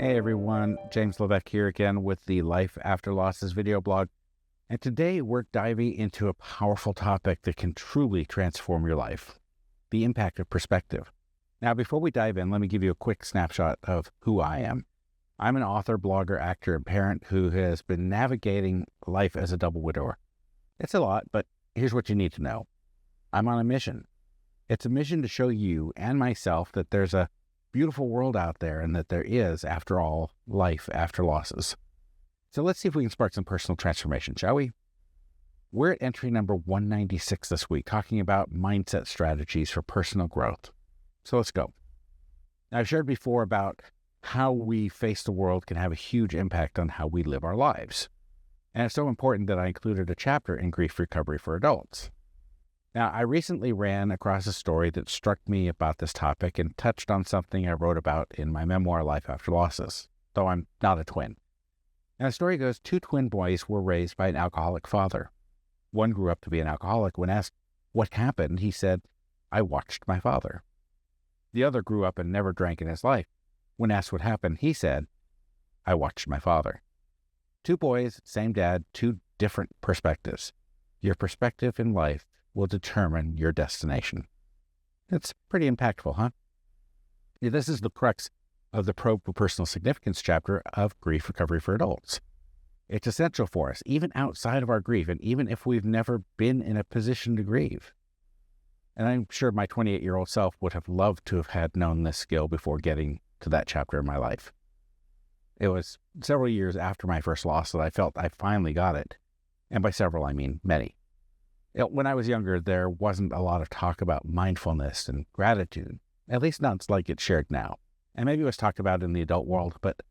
Hey everyone, James Levesque here again with the Life After Losses video blog. And today we're diving into a powerful topic that can truly transform your life, the impact of perspective. Now, before we dive in, let me give you a quick snapshot of who I am. I'm an author, blogger, actor, and parent who has been navigating life as a double widower. It's a lot, but here's what you need to know. I'm on a mission. It's a mission to show you and myself that there's a beautiful world out there and that there is, after all, life after losses. So let's see if we can spark some personal transformation, shall we? We're at entry number 196 this week, talking about mindset strategies for personal growth. So let's go. Now, I've shared before about how we face the world can have a huge impact on how we live our lives. And it's so important that I included a chapter in Grief Recovery for Adults. Now, I recently ran across a story that struck me about this topic and touched on something I wrote about in my memoir, Life After Losses, though I'm not a twin. Now, the story goes, two twin boys were raised by an alcoholic father. One grew up to be an alcoholic. When asked what happened, he said, "I watched my father." The other grew up and never drank in his life. When asked what happened, he said, "I watched my father." Two boys, same dad, two different perspectives. Your perspective in life will determine your destination. It's pretty impactful, huh? Yeah, this is the crux of the Probe for Personal Significance chapter of Grief Recovery for Adults. It's essential for us, even outside of our grief, and even if we've never been in a position to grieve. And I'm sure my 28-year-old self would have loved to have had known this skill before getting to that chapter in my life. It was several years after my first loss that I felt I finally got it. And by several, I mean many. When I was younger, there wasn't a lot of talk about mindfulness and gratitude, at least not like it's shared now. And maybe it was talked about in the adult world, but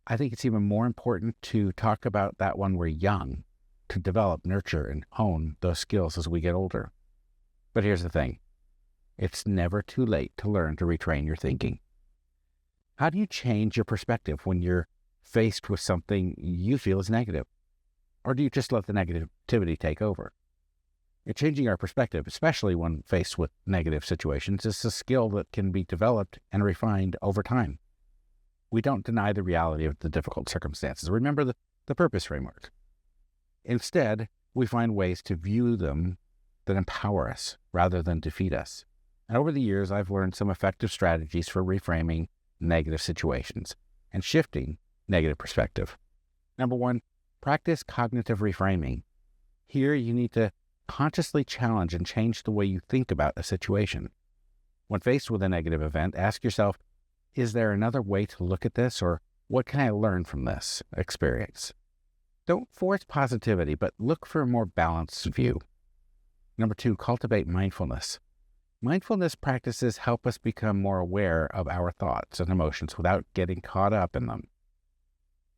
I think it's even more important to talk about that when we're young, to develop, nurture, and hone those skills as we get older. But here's the thing. It's never too late to learn to retrain your thinking. How do you change your perspective when you're faced with something you feel is negative? Or do you just let the negativity take over? Changing our perspective, especially when faced with negative situations, is a skill that can be developed and refined over time. We don't deny the reality of the difficult circumstances. Remember the purpose framework. Instead, we find ways to view them that empower us rather than defeat us. And over the years, I've learned some effective strategies for reframing negative situations and shifting negative perspective. Number one, practice cognitive reframing. Here, you need to consciously challenge and change the way you think about a situation. When faced with a negative event, ask yourself, is there another way to look at this, or what can I learn from this experience? Don't force positivity, but look for a more balanced view. Number two, cultivate mindfulness. Mindfulness practices help us become more aware of our thoughts and emotions without getting caught up in them.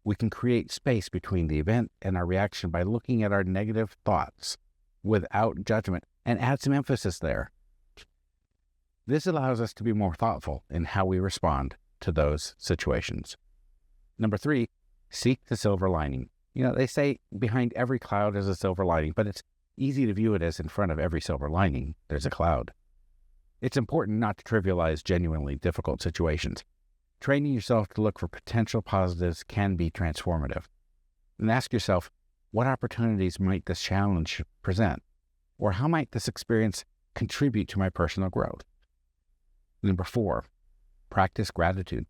We can create space between the event and our reaction by looking at our negative thoughts without judgment and add some emphasis there. This allows us to be more thoughtful in how we respond to those situations. Number three, seek the silver lining. They say behind every cloud is a silver lining, but it's easy to view it as in front of every silver lining, there's a cloud. It's important not to trivialize genuinely difficult situations. Training yourself to look for potential positives can be transformative. And ask yourself, what opportunities might this challenge present? Or how might this experience contribute to my personal growth? Number four, practice gratitude.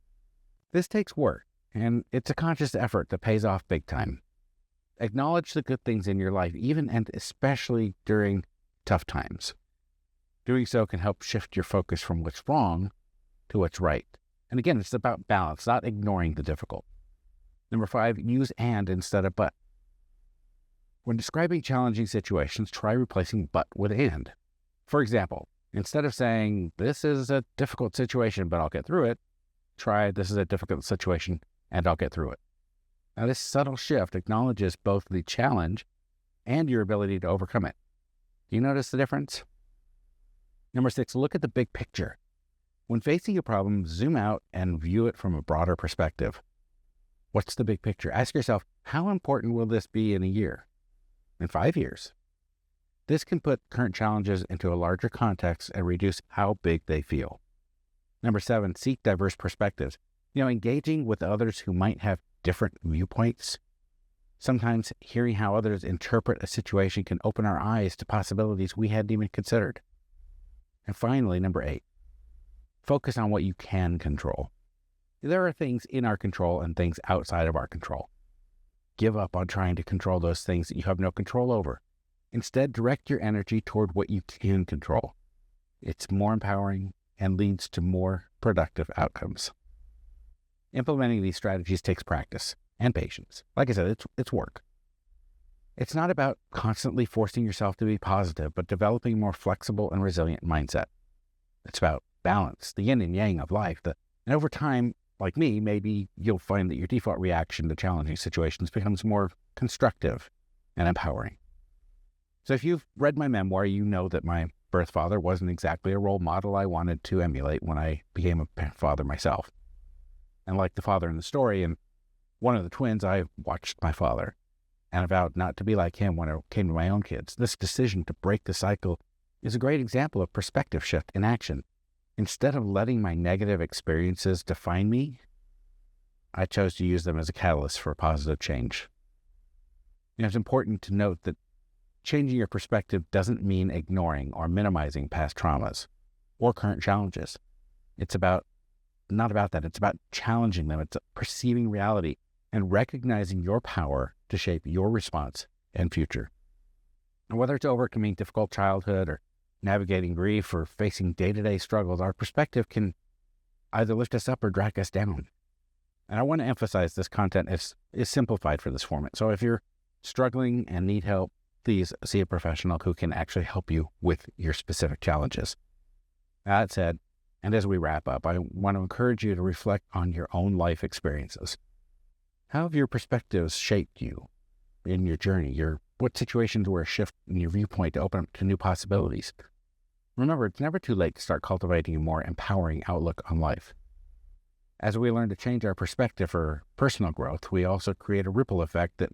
This takes work, and it's a conscious effort that pays off big time. Acknowledge the good things in your life, even and especially during tough times. Doing so can help shift your focus from what's wrong to what's right. And again, it's about balance, not ignoring the difficult. Number five, use and instead of but. When describing challenging situations, try replacing but with and. For example, instead of saying, "This is a difficult situation, but I'll get through it," try, "This is a difficult situation, and I'll get through it." Now, this subtle shift acknowledges both the challenge and your ability to overcome it. Do you notice the difference? Number six, look at the big picture. When facing a problem, zoom out and view it from a broader perspective. What's the big picture? Ask yourself, how important will this be in a year? In 5 years? This can put current challenges into a larger context and reduce how big they feel. Number 7, seek diverse perspectives. Engaging with others who might have different viewpoints. Sometimes hearing how others interpret a situation can open our eyes to possibilities we hadn't even considered. And finally, number 8, focus on what you can control. There are things in our control and things outside of our control. Give up on trying to control those things that you have no control over. Instead, direct your energy toward what you can control. It's more empowering and leads to more productive outcomes. Implementing these strategies takes practice and patience. Like I said, it's work. It's not about constantly forcing yourself to be positive, but developing a more flexible and resilient mindset. It's about balance, the yin and yang of life. And over time, like me, maybe you'll find that your default reaction to challenging situations becomes more constructive and empowering. So if you've read my memoir, you know that my birth father wasn't exactly a role model I wanted to emulate when I became a father myself. And like the father in the story, and one of the twins, I watched my father and vowed not to be like him when it came to my own kids. This decision to break the cycle is a great example of perspective shift in action. Instead of letting my negative experiences define me, I chose to use them as a catalyst for positive change. It's important to note that changing your perspective doesn't mean ignoring or minimizing past traumas or current challenges. It's not about that. It's about challenging them. It's perceiving reality and recognizing your power to shape your response and future. And whether it's overcoming difficult childhood or navigating grief or facing day-to-day struggles, our perspective can either lift us up or drag us down. And I want to emphasize this content is simplified for this format. So if you're struggling and need help, please see a professional who can actually help you with your specific challenges. That said, and as we wrap up, I want to encourage you to reflect on your own life experiences. How have your perspectives shaped you in your journey? What situations were a shift in your viewpoint to open up to new possibilities? Remember, it's never too late to start cultivating a more empowering outlook on life. As we learn to change our perspective for personal growth, we also create a ripple effect that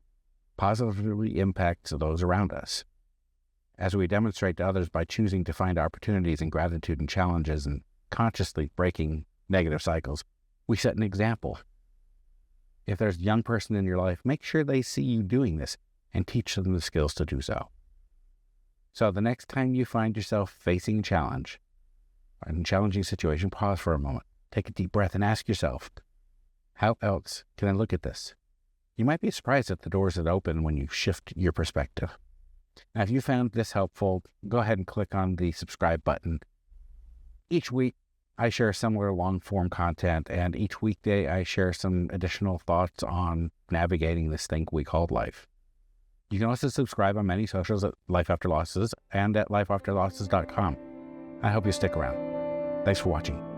positively impacts those around us. As we demonstrate to others by choosing to find opportunities in gratitude and challenges and consciously breaking negative cycles, we set an example. If there's a young person in your life, make sure they see you doing this and teach them the skills to do so. So the next time you find yourself facing a challenge, a challenging situation, pause for a moment, take a deep breath and ask yourself, how else can I look at this? You might be surprised at the doors that open when you shift your perspective. Now, if you found this helpful, go ahead and click on the subscribe button. Each week, I share similar long-form content, and each weekday, I share some additional thoughts on navigating this thing we call life. You can also subscribe on many socials at Life After Losses and at lifeafterlosses.com. I hope you stick around. Thanks for watching.